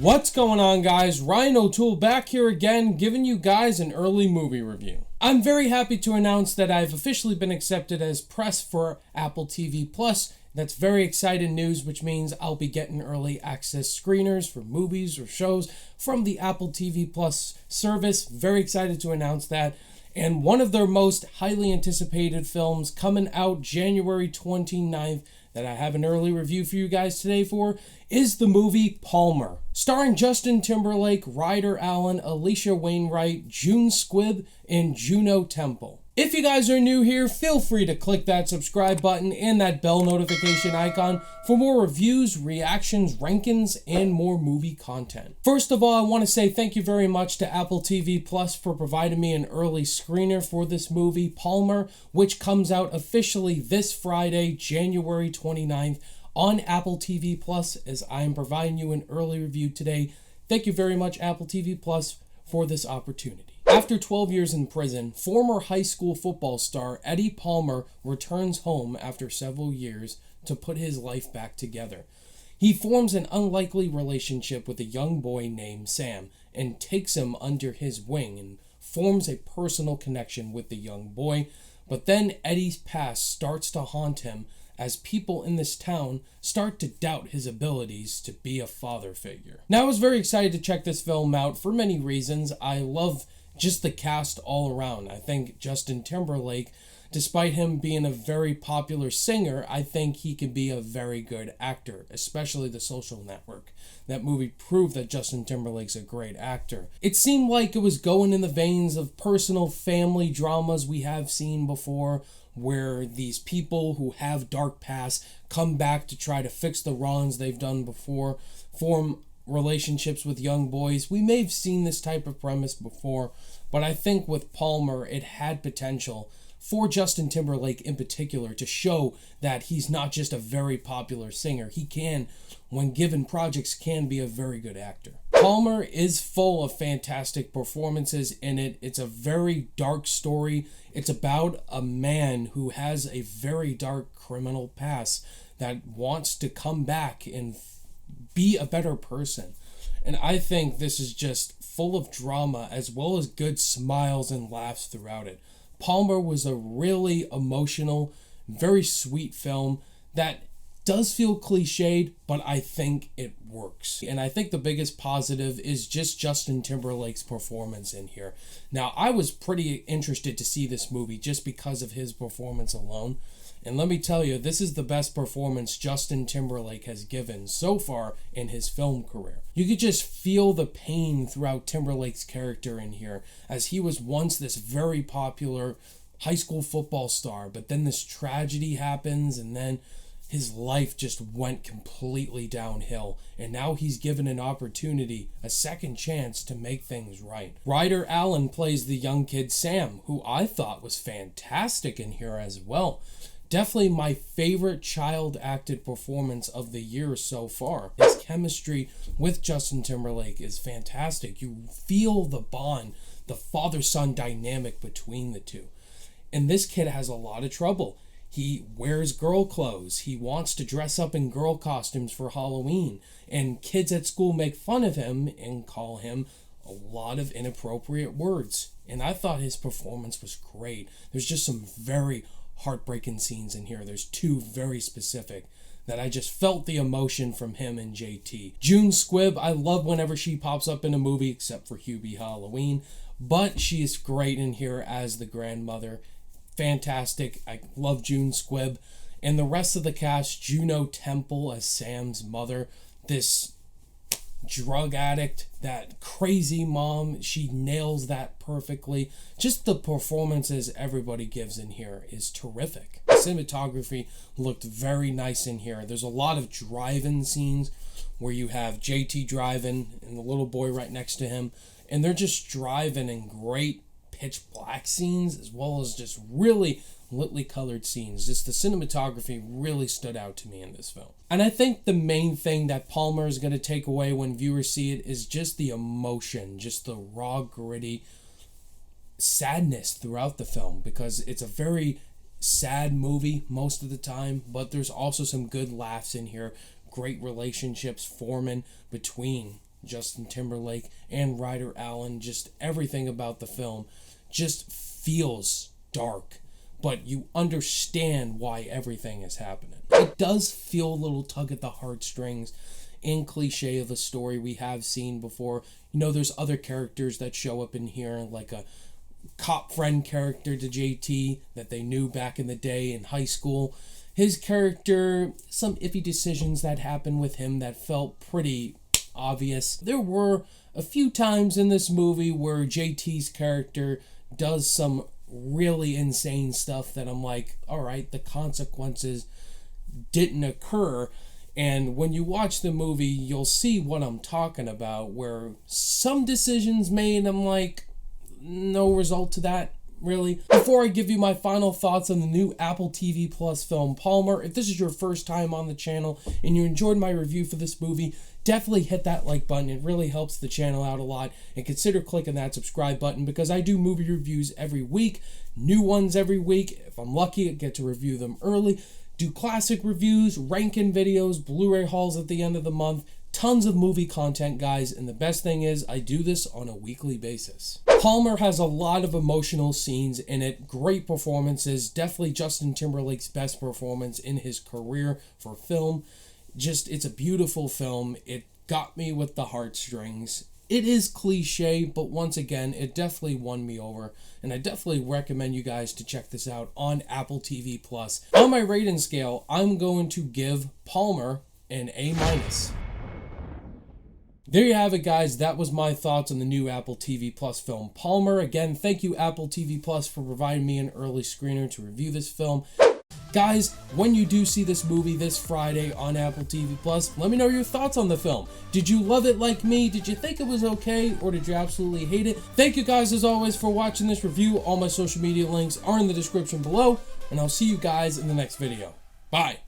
What's going on, guys? Ryan O'Toole back here again, giving you guys an early movie review. I'm very happy to announce that I've officially been accepted as press for Apple TV Plus. That's very exciting news, which means I'll be getting early access screeners for movies or shows from the Apple TV Plus service. Very excited to announce that. And one of their most highly anticipated films coming out January 29th that I have an early review for you guys today for is the movie Palmer. Starring Justin Timberlake, Ryder Allen, Alicia Wainwright, June Squibb, and Juno Temple. If you guys are new here, feel free to click that subscribe button and that bell notification icon for more reviews, reactions, rankings, and more movie content. First of all, I want to say thank you very much to Apple TV Plus for providing me an early screener for this movie, Palmer, which comes out officially this Friday, January 29th, on Apple TV Plus, as I am providing you an early review today. Thank you very much, Apple TV Plus, for this opportunity. After 12 years in prison, former high school football star Eddie Palmer returns home after several years to put his life back together. He forms an unlikely relationship with a young boy named Sam and takes him under his wing and forms a personal connection with the young boy. But then Eddie's past starts to haunt him as people in this town start to doubt his abilities to be a father figure. Now, I was very excited to check this film out for many reasons. I love just the cast all around. I think Justin Timberlake, despite him being a very popular singer, I think he can be a very good actor, especially The Social Network. That movie proved that Justin Timberlake's a great actor. It seemed like it was going in the veins of personal family dramas we have seen before, where these people who have dark pasts come back to try to fix the wrongs they've done before, form relationships with young boys. We may have seen this type of premise before, but I think with Palmer, it had potential for Justin Timberlake in particular to show that he's not just a very popular singer. He can, when given projects, can be a very good actor. Palmer is full of fantastic performances in it. It's a very dark story. It's about a man who has a very dark criminal past that wants to come back and be a better person. And I think this is just full of drama as well as good smiles and laughs throughout it. Palmer was a really emotional, very sweet film that does feel cliched, but I think it works. And I think the biggest positive is just Justin Timberlake's performance in here. Now, I was pretty interested to see this movie just because of his performance alone. And let me tell you, this is the best performance Justin Timberlake has given so far in his film career. You could just feel the pain throughout Timberlake's character in here, as he was once this very popular high school football star, but then this tragedy happens, and then his life just went completely downhill, and now he's given an opportunity, a second chance to make things right. Ryder Allen plays the young kid Sam, who I thought was fantastic in here as well. Definitely my favorite child acted performance of the year so far. His chemistry with Justin Timberlake is fantastic. You feel the bond, the father-son dynamic between the two. And this kid has a lot of trouble. He wears girl clothes. He wants to dress up in girl costumes for Halloween. And kids at school make fun of him and call him a lot of inappropriate words. And I thought his performance was great. There's just some very heartbreaking scenes in here. There's two very specific that I just felt the emotion from him and JT. June Squibb, I love whenever she pops up in a movie, except for Hubie Halloween. But she is great in here as the grandmother. Fantastic. I love June Squibb. And the rest of the cast, Juno Temple as Sam's mother, this drug addict, that crazy mom, she nails that perfectly. Just the performances everybody gives in here is terrific. The cinematography looked very nice in here. There's a lot of drive-in scenes where you have JT driving and the little boy right next to him, and they're just driving in great pitch black scenes as well as just really lately colored scenes. Just the cinematography really stood out to me in this film. And I think the main thing that Palmer is going to take away when viewers see it is just the emotion, just the raw, gritty sadness throughout the film, because it's a very sad movie most of the time, but there's also some good laughs in here, great relationships forming between Justin Timberlake and Ryder Allen. Just everything about the film just feels dark, but you understand why everything is happening. It does feel a little tug at the heartstrings and cliche of a story we have seen before. You know, there's other characters that show up in here, like a cop friend character to JT that they knew back in the day in high school. His character, some iffy decisions that happened with him that felt pretty obvious. There were a few times in this movie where JT's character does some really insane stuff that I'm like, all right, the consequences didn't occur. And when you watch the movie, you'll see what I'm talking about, where some decisions made, I'm like, no result to that, really. Before I give you my final thoughts on the new Apple TV Plus film Palmer, if this is your first time on the channel and you enjoyed my review for this movie, definitely hit that like button. It really helps the channel out a lot. And consider clicking that subscribe button, because I do movie reviews every week, new ones every week. If I'm lucky, I get to review them early. Do classic reviews, ranking videos, Blu-ray hauls at the end of the month. Tons of movie content, guys, and the best thing is I do this on a weekly basis. Palmer has a lot of emotional scenes in it, great performances, definitely Justin Timberlake's best performance in his career for film. Just, it's a beautiful film. It got me with the heartstrings. It is cliche, but once again, it definitely won me over, and I definitely recommend you guys to check this out on Apple TV Plus. On my rating scale, I'm going to give Palmer an A-. There you have it, guys. That was my thoughts on the new Apple TV Plus film Palmer. Again, thank you Apple TV Plus for providing me an early screener to review this film. Guys, when you do see this movie this Friday on Apple TV Plus, let me know your thoughts on the film. Did you love it like me? Did you think it was okay? Or did you absolutely hate it? Thank you guys as always for watching this review. All my social media links are in the description below, and I'll see you guys in the next video. Bye.